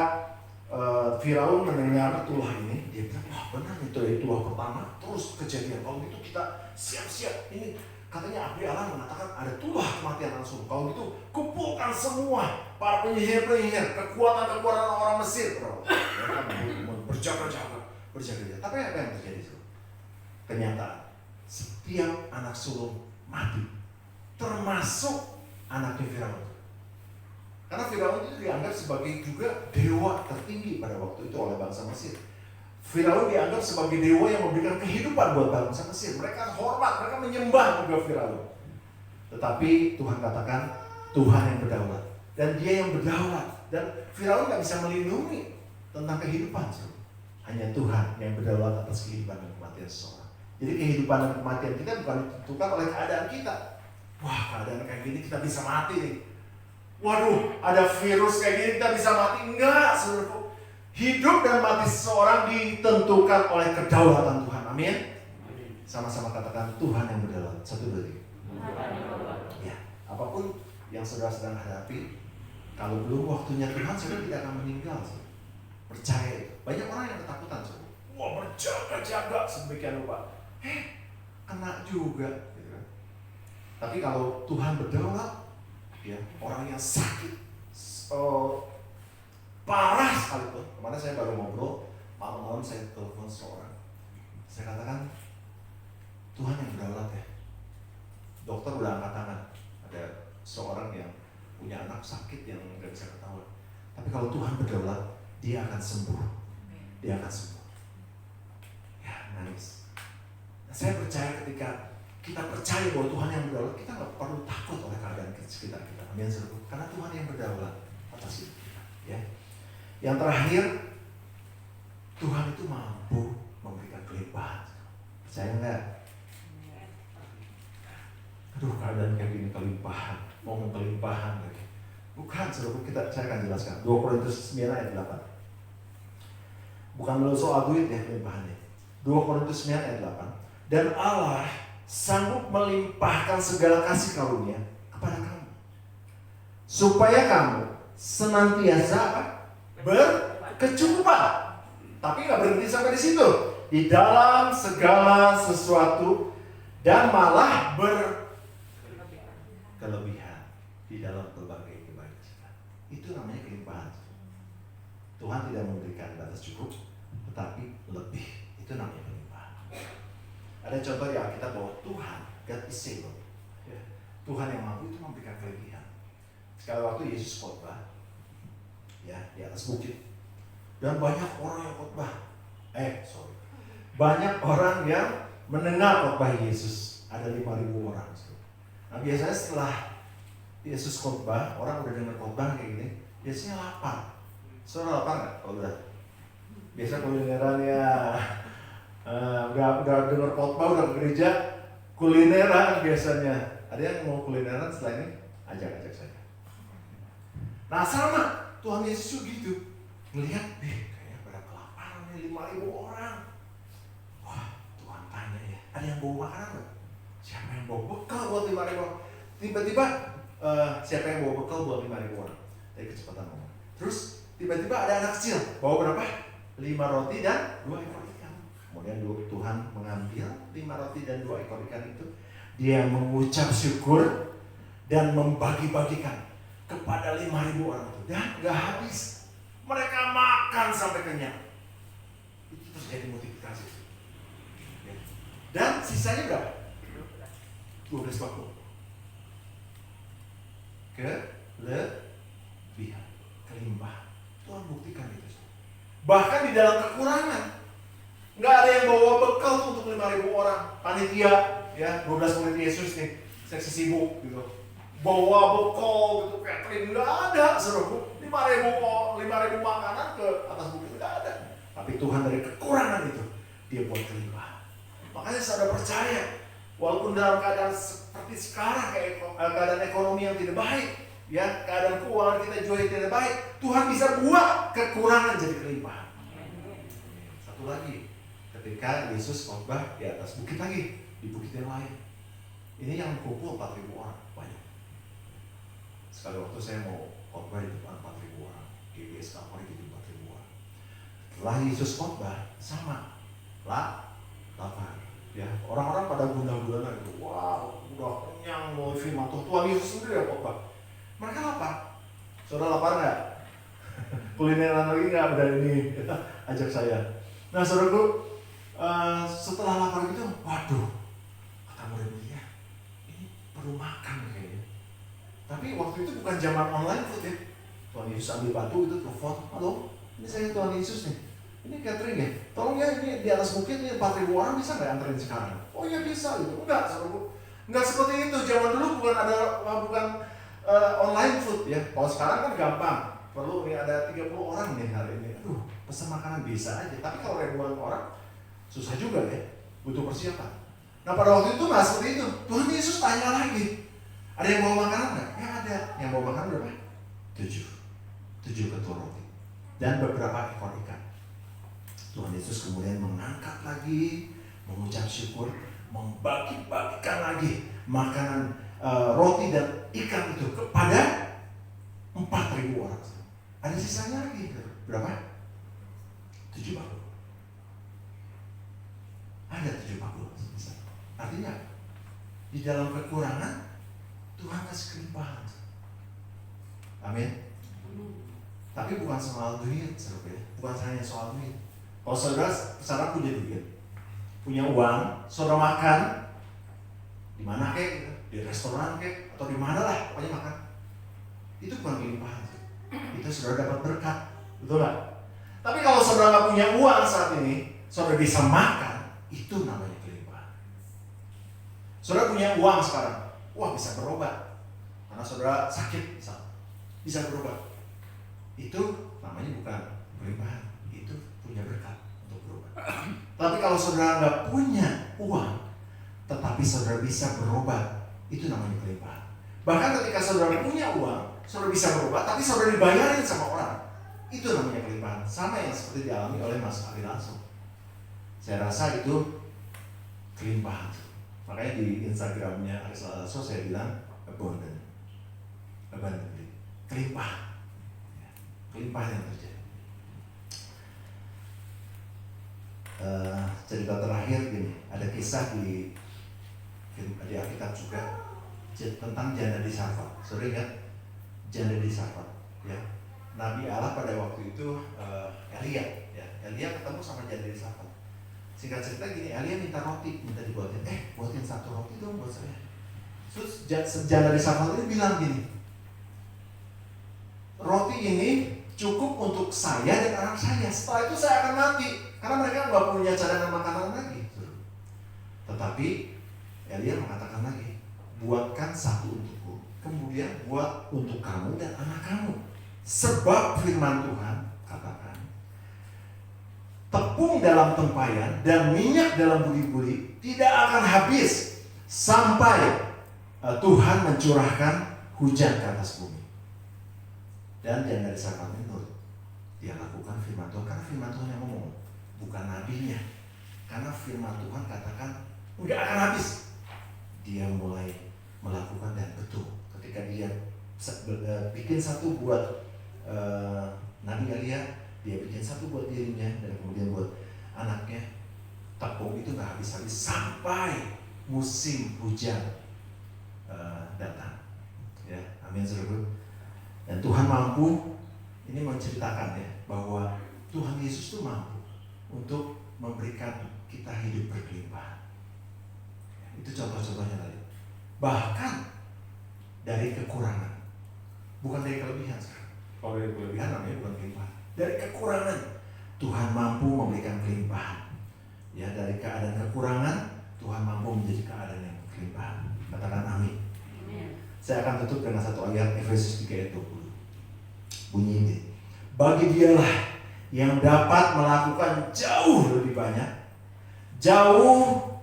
Firaun mendengar tulah ini, dia bilang, wah benar itu tulah pertama, terus kejadian. Kalau gitu kita siap-siap. Ini katanya Abdi Allah mengatakan ada tulah kematian anak sulung. Kalau gitu kumpulkan semua para penyihir-penyihir, kekuatan-kekuatan orang Mesir, bro. Berjaga-jaga. Tapi apa yang terjadi? Kenyataan, setiap anak sulung mati, termasuk anaknya Firaun. Karena Firaun itu dianggap sebagai juga dewa tertinggi pada waktu itu oleh bangsa Mesir. Firaun dianggap sebagai dewa yang memberikan kehidupan buat bangsa Mesir. Mereka hormat, mereka menyembah juga Firaun. Tetapi Tuhan katakan, Tuhan yang berdaulat. Dan Dia yang berdaulat. Dan Firaun gak bisa melindungi tentang kehidupan. Hanya Tuhan yang berdaulat atas kehidupan dan kematian seseorang. Jadi kehidupan dan kematian kita bukan ditentukan oleh keadaan kita. Wah, keadaan kayak gini kita bisa mati nih. Waduh, ada virus kayak gini kita bisa mati. Enggak, saudaraku. Hidup dan mati seseorang ditentukan oleh kedaulatan Tuhan. Amin. Sama-sama katakan, Tuhan yang berdaulat. 1, 2, 3. Ya, apapun yang saudara sedang hadapi, kalau belum waktunya Tuhan, saudara tidak akan meninggal. Saudara. Percaya itu. Banyak orang yang ketakutan, saudara. Wah, berjaga-jaga sedemikian rupa. Kena juga. Gitu kan. Tapi kalau Tuhan berdaulat, ya, orang yang sakit parah sekalipun. Kemarin saya baru ngobrol, malam-malam saya telepon seorang Saya katakan Tuhan yang berdaulat ya. Dokter udah angkat tangan. Ada seorang yang punya anak sakit yang nggak bisa ketahuan. Tapi kalau Tuhan berdaulat, dia akan sembuh. Dia akan sembuh. Ya, nangis. Nah, saya percaya ketika kita percaya bahwa Tuhan yang berdaulat, kita nggak perlu takut oleh keadaan sekitar kita. Amin, saudara. Karena Tuhan yang berdaulat atas hidup kita. Ya. Yang terakhir, Tuhan itu mampu memberikan kelimpahan. Percaya nggak? Aduh, keadaan kayak gini kelimpahan. Ngomong kelimpahan lagi. Bukan, saudara. Saya akan jelaskan. 2 Korintus 9 ayat 8. Bukan melulu soal duit ya kelimpahannya. 2 Korintus 9 ayat 8. Dan Allah sanggup melimpahkan segala kasih karunia kepada kamu, supaya kamu senantiasa berkecukupan. Tapi nggak berhenti sampai di situ. Di dalam segala sesuatu dan malah berkelebihan di dalam berbagai kebaikan. Itu namanya kelimpahan. Tuhan tidak memberikan batas cukup, tetapi lebih. Itu namanya kelimpahan. Ada contoh di Alkitab bahwa Tuhan, God is able. Tuhan yang mampu itu memberikan kelebihan. Sekali waktu Yesus khotbah, ya, di atas bukit, dan banyak orang yang khotbah. Banyak orang yang mendengar khotbah Yesus. Ada 5.000 orang. Nah, biasanya setelah Yesus khotbah, orang udah dengar khotbah kayak gini, biasanya lapar. Saudara lapar nggak? Kalau udah biasa kulineran ya, udah dengar khotbah, udah ke gereja, kulineran biasanya. Ada yang mau kulineran setelah ini? Ajak saya. Nah sama, Tuhan Yesus juga gitu. Melihat, kayaknya pada kelaparan nih 5.000 orang. Wah, Tuhan tanya ya, ada yang bawa makanan nggak? Siapa yang bawa bekal buat 5.000 orang? Tiba-tiba, siapa yang bawa bekal buat 5.000 orang? Dari kecepatan ngomong. Terus, tiba-tiba ada anak kecil, bawa berapa? 5 roti dan 2 ekor ikan. Kemudian Tuhan mengambil 5 roti dan 2 ekor ikan itu. Dia mengucap syukur dan membagi-bagikan kepada 5.000 orang itu. Dan gak habis. Mereka makan sampai kenyang. Itu terjadi multiplikasi. Dan sisanya berapa? 12 bakul. Kelebihan, kelimpahan. Tuhan buktikan itu. Bahkan di dalam kekurangan, nggak ada yang bawa bekal tuh untuk 5.000 orang. Panitia, ya 12 murid Yesus nih, seksi sibuk gitu. Bawa bekal gitu, catering nggak ada, seru. 5.000 makanan ke atas bukit nggak ada. Tapi Tuhan dari kekurangan itu, dia buat kelimpahan. Makanya saudara percaya, walaupun dalam keadaan seperti sekarang, kayak keadaan ekonomi yang tidak baik, ya keadaan keuangan kita juga yang tidak baik, Tuhan bisa buat kekurangan jadi kelimpahan. Satu lagi, ketika Yesus khotbah di atas bukit lagi, di bukit yang lain, ini yang kumpul 4.000 orang, banyak. Sekali waktu saya mau khotbah di depan 4.000 orang, GBS Kapolri di 4.000 orang. Setelah Yesus khotbah, sama, lapar. Ya, orang-orang pada guna-guna gitu. Wow, udah kenyang mau firman Tuhan Yesus sendiri ya khotbah. Mereka lapar. Saudara lapar nggak? Kulineran lagi nggak? Udah ini ajak saya. Nah, saudaraku, setelah lapar gitu, waduh, kata murid-muridnya, ini perlu makan kayaknya. Tapi waktu itu bukan zaman online food ya. Tuhan Yesus ambil batu itu telepon, halo, ini saya Tuhan Yesus nih. Ini catering ya, tolong ya ini di atas bukit ini 4.000 orang bisa nggak anterin sekarang? Oh iya bisa gitu, enggak saudaraku, enggak seperti itu. Zaman dulu bukan online food ya. Kalau sekarang kan gampang, perlu nih ada 30 orang nih hari ini. Aduh, pesan makanan bisa aja. Tapi kalau ribuan orang susah juga ya, butuh persiapan. Nah pada waktu itu nggak seperti itu. Tuhan Yesus tanya lagi, ada yang bawa makanan nggak? Ya ada. Yang bawa makanan berapa? 7 ketul roti dan beberapa ekor ikan. Tuhan Yesus kemudian mengangkat lagi, mengucap syukur, membagi-bagikan lagi makanan roti dan ikan itu kepada 4.000 orang. Ada sisanya lagi, berapa? 7 bakul. Ada 7 bakul. Artinya, di dalam kekurangan, Tuhan kasih kelimpahan. Amin. Tapi bukan soal duit, bukan hanya soal duit. Kalau saudara, saran punya duit, punya uang, saudara makan di mana kek, gitu. Di restoran kek, atau di mana lah, pokoknya makan. Itu bukan kelimpahan. Itu saudara dapat berkat, betul nggak? Tapi kalau saudara nggak punya uang saat ini, saudara bisa makan, itu namanya kelimpahan. Saudara punya uang sekarang, wah bisa berobat, karena saudara sakit bisa berobat. Itu namanya bukan kelimpahan, itu punya berkat untuk berobat. Tapi kalau saudara nggak punya uang, tetapi saudara bisa berobat, itu namanya kelimpahan. Bahkan ketika saudara punya uang, saudara bisa berobat, tapi saudara dibayarin sama orang, itu namanya kelimpahan. Sama yang seperti dialami oleh Mas Ali langsung. Saya rasa itu kelimpahan. Makanya di Instagramnya Aris Lasso saya bilang abundant, kelimpahan, kelimpahan yang terjadi. Cerita terakhir gini, ada kisah di Alkitab juga tentang janda di Sarfat. Saudara ingat janda di Sarfat? Ya, Nabi Allah pada waktu itu Elia, ya, Elia ketemu sama janda di Sarfat. Singkat cerita gini, Elia minta roti, minta dibuatin, buatin satu roti dong buat saya. Terus janda di Sarfat ini bilang gini, roti ini cukup untuk saya dan anak saya. Setelah itu saya akan mati, karena mereka nggak punya cadangan makanan lagi. Tetapi Elia mengatakan lagi, buatkan satu untukku, kemudian buat untuk kamu dan anak kamu. Sebab firman Tuhan katakan, tepung dalam tempayan dan minyak dalam buri-buri tidak akan habis sampai Tuhan mencurahkan hujan ke atas bumi. Dan jangan dari Sarfat menurut dia lakukan firman Tuhan, karena firman Tuhan yang ngomong, bukan nabinya. Karena firman Tuhan katakan nggak akan habis. Dia mulai melakukan dan betul. Ketika dia bikin satu buat Nabi Elia, dia bikin satu buat dirinya dan kemudian buat anaknya. Tepung itu nggak habis-habis sampai musim hujan datang. Ya, amin saudara. Dan Tuhan mampu, ini menceritakan ya, bahwa Tuhan Yesus itu mampu untuk memberikan kita hidup berkelimpahan. Itu contoh-contohnya tadi. Bahkan dari kekurangan, bukan dari kelebihan sekarang. Kalau dari kelebihan namanya bukan kelimpahan. Dari kekurangan, Tuhan mampu memberikan kelimpahan. Ya, dari keadaan kekurangan, Tuhan mampu menjadi keadaan yang berkelimpahan. Katakan amin. Saya akan tutup dengan satu ayat Efesus 3 ayat 20. Bunyi ini, bagi dialah yang dapat melakukan jauh lebih banyak, jauh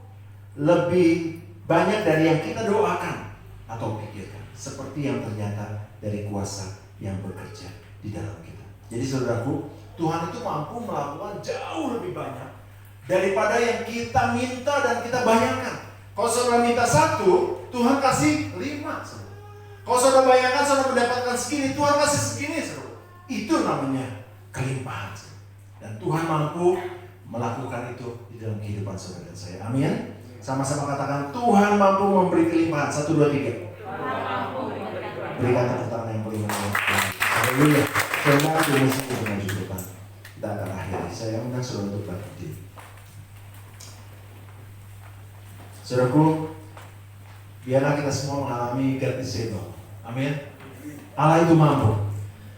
lebih banyak dari yang kita doakan atau pikirkan, seperti yang ternyata dari kuasa yang bekerja di dalam kita. Jadi saudaraku, Tuhan itu mampu melakukan jauh lebih banyak daripada yang kita minta dan kita bayangkan. Kalau saudara minta 1, Tuhan kasih 5. Kalau saudara bayangkan saudara mendapatkan segini, Tuhan kasih segini, saudara. Itu namanya kelimpahan. Dan Tuhan mampu melakukan itu di dalam kehidupan saudara dan saya. Amin. Sama-sama katakan, Tuhan mampu memberi kelimpahan. 1, 2, 3. Berikan tepuk tangan yang paling meriah. Haleluya. Saudara musik untuk maju ke depan. Kita akan akhiri. Saya undang saudara untuk berdiri. Saudaraku, biarlah kita semua mengalami God is able. Amin. Allah itu mampu.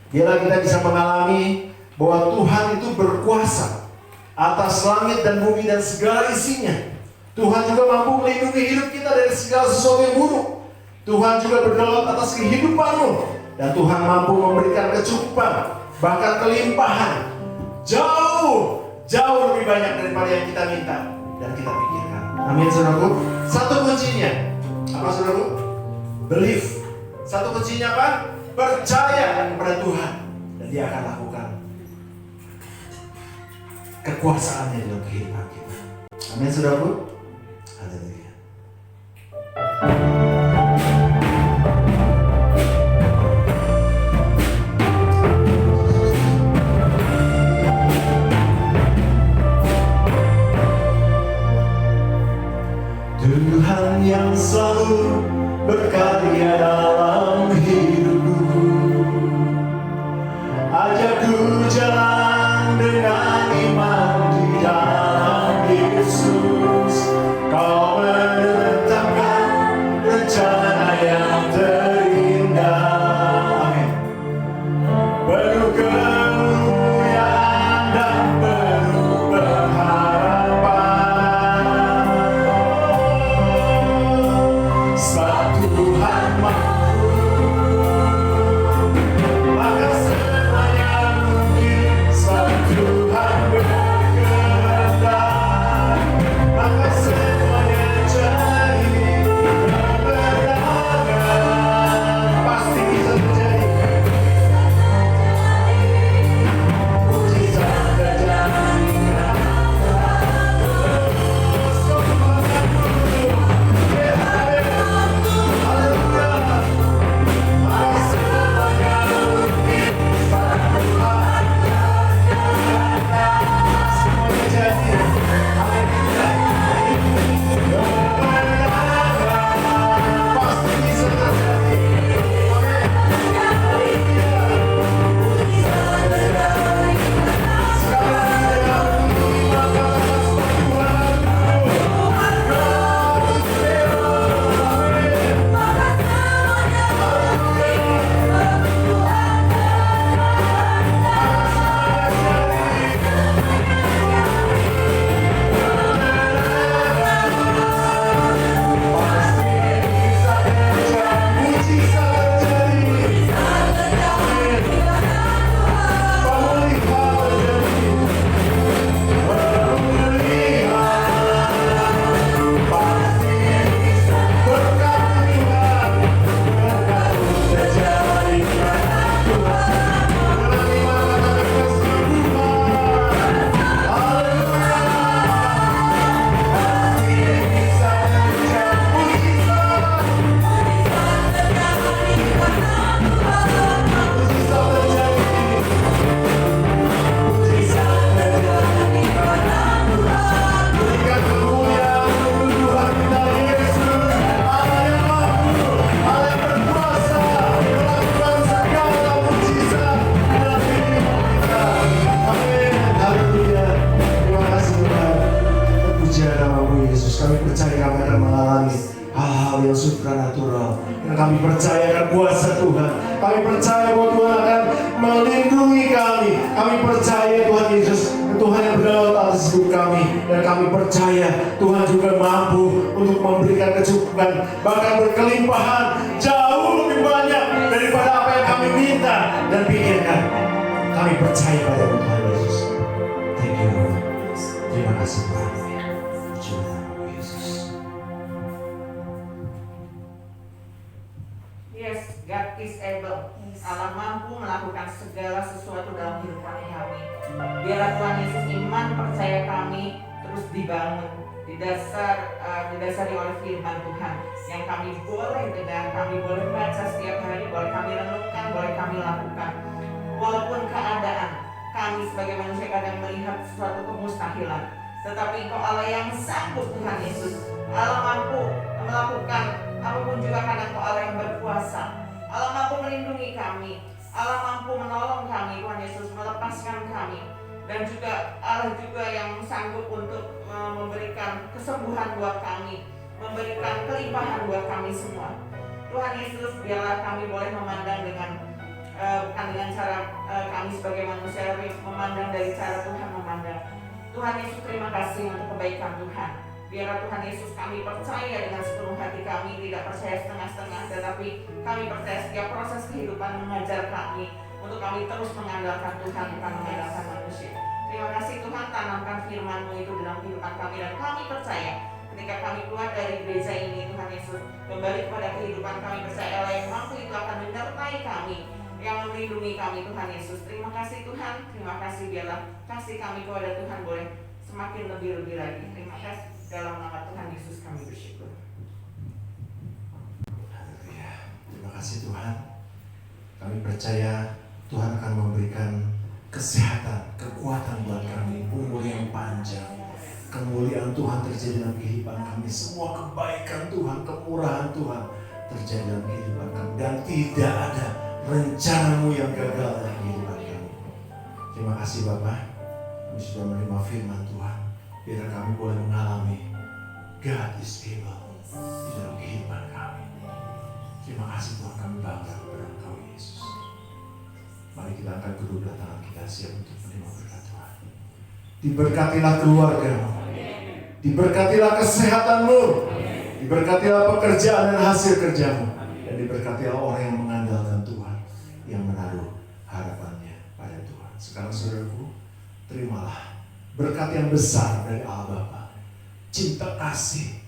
Biarlah kita bisa mengalami bahwa Tuhan itu berkuasa atas langit dan bumi dan segala isinya. Tuhan juga mampu melindungi hidup kita dari segala sesuatu yang buruk. Tuhan juga bergelut atas kehidupanmu. Dan Tuhan mampu memberikan kecukupan, bahkan kelimpahan, jauh lebih banyak daripada yang kita minta dan kita pikirkan. Amin saudaraku. Satu kuncinya apa saudaraku? Believe. Satu kuncinya apa? Percaya kepada Tuhan, dan Dia akan lakukan kekuasaannya dalam kehidupan kita. Amin saudaraku. Haleluya. Tuhan yang selalu berkarya dalam hidupku, ajakku jalan dengan iman di dalam Yesus. kami percaya akan kuasa Tuhan. Kami percaya bahwa Tuhan akan melindungi kami. Kami percaya Tuhan Yesus, Tuhan yang berdaulat atas hidup kami. Dan kami percaya Tuhan juga mampu untuk memberikan kecukupan, bahkan berkelimpahan jauh lebih banyak daripada apa yang kami minta dan pikirkan. Kami percaya pada Tuhan Yesus. Thank you Lord. Terima kasih Tuhan. Puji nama Yesus. Yes, God is able. Allah mampu melakukan segala sesuatu dalam kehidupan kami. Biarlah Tuhan Yesus, iman percaya kami terus dibangun didasari oleh firman Tuhan yang kami boleh dengar, kami boleh baca setiap hari, boleh kami renungkan, boleh kami lakukan. Walaupun keadaan kami sebagai manusia kadang melihat sesuatu kemustahilan, tetapi Engkau Allah yang sanggup Tuhan Yesus. Allah mampu melakukan apapun juga karena Engkau Allah yang berkuasa. Allah mampu melindungi kami. Allah mampu menolong kami Tuhan Yesus, melepaskan kami. Dan juga Allah juga yang sanggup untuk memberikan kesembuhan buat kami, memberikan kelimpahan buat kami semua. Tuhan Yesus, biarlah kami boleh memandang bukan dengan cara kami sebagai manusia, tapi memandang dari cara Tuhan memandang. Tuhan Yesus, terima kasih untuk kebaikan Tuhan. Biarlah Tuhan Yesus, kami percaya dengan sepenuh hati kami, tidak percaya setengah-setengah, tetapi kami percaya setiap proses kehidupan mengajar kami untuk kami terus mengandalkan Tuhan, bukan mengandalkan manusia. Terima kasih Tuhan, tanamkan firman-Mu itu dalam kehidupan kami, dan kami percaya ketika kami keluar dari gereja ini Tuhan Yesus, kembali kepada kehidupan kami, percaya Allah yang mampu itu akan menyertai kami, yang melindungi kami Tuhan Yesus. Terima kasih Tuhan, terima kasih, biarlah kasih kami kepada Tuhan boleh semakin lebih-lebih lagi. Terima kasih, dalam nama Tuhan Yesus kami bersyukur. Haleluya. Terima kasih Tuhan. Kami percaya Tuhan akan memberikan kesehatan, kekuatan buat kami, umur yang panjang. Kemuliaan Tuhan terjadi dalam kehidupan kami. Semua kebaikan Tuhan, kemurahan Tuhan terjadi dalam kehidupan kami. Dan tidak ada rencana-Mu yang gagal dalam kehidupan kami. Terima kasih Bapak. Kami sudah menerima firman Tuhan. Biar kami boleh mengalami God is able di dalam kehidupan kami. Terima kasih Tuhan, kami bangga kepada Engkau Yesus. Mari kita angkat kedua tangan kita, siap untuk menerima berkat Tuhan. Diberkatilah keluarga-Mu, diberkatilah kesehatan-Mu, diberkatilah pekerjaan dan hasil kerja-Mu, dan diberkatilah orang yang mengandalkan Tuhan, yang menaruh harapannya pada Tuhan. Sekarang saudaraku, terimalah berkat yang besar dari Allah Bapa, cinta kasih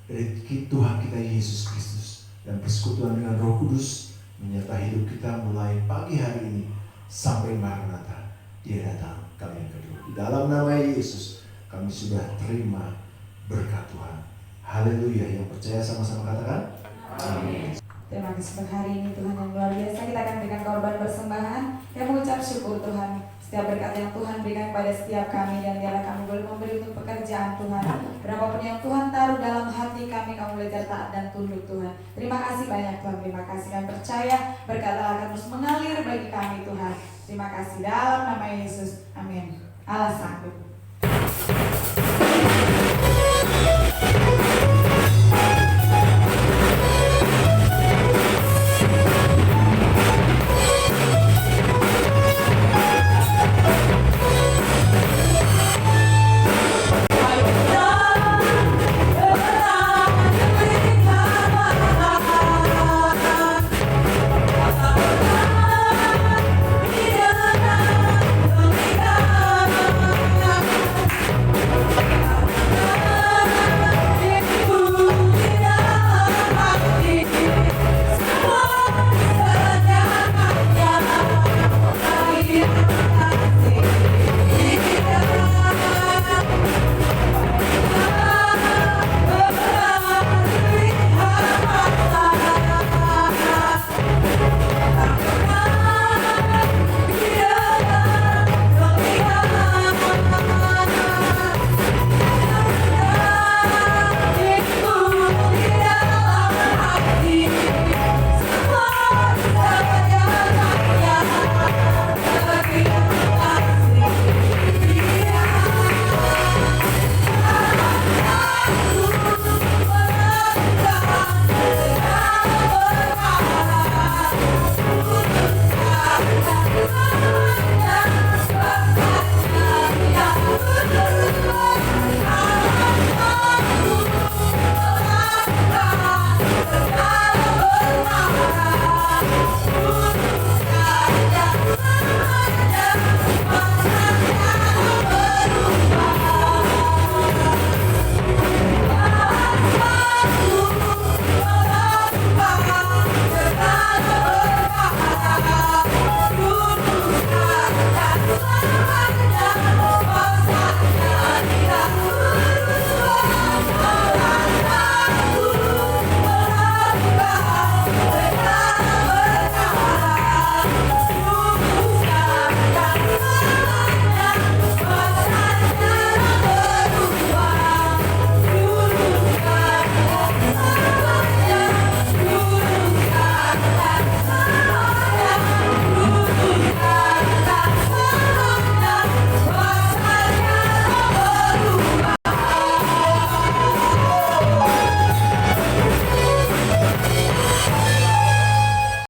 dari Tuhan kita Yesus Kristus, dan persekutuan dengan Roh Kudus menyertai hidup kita mulai pagi hari ini sampai Maranatha, Dia datang kali yang kedua. Di dalam nama Yesus kami sudah terima berkat Tuhan. Haleluya. Yang percaya sama-sama katakan amin. Terima kasih untuk hari ini Tuhan yang luar biasa. Kita akan berikan korban persembahan yang mengucap syukur Tuhan. Setiap berkat yang Tuhan berikan kepada setiap kami, dan biarlah kami boleh memberi untuk pekerjaan Tuhan. Berapapun yang Tuhan taruh dalam hati kami, kami belajar taat dan tunduk Tuhan. Terima kasih banyak Tuhan, terima kasih. Kami percaya berkat Allah akan terus mengalir bagi kami Tuhan. Terima kasih dalam nama Yesus. Amin. Allah sanggup. Di dalam Ada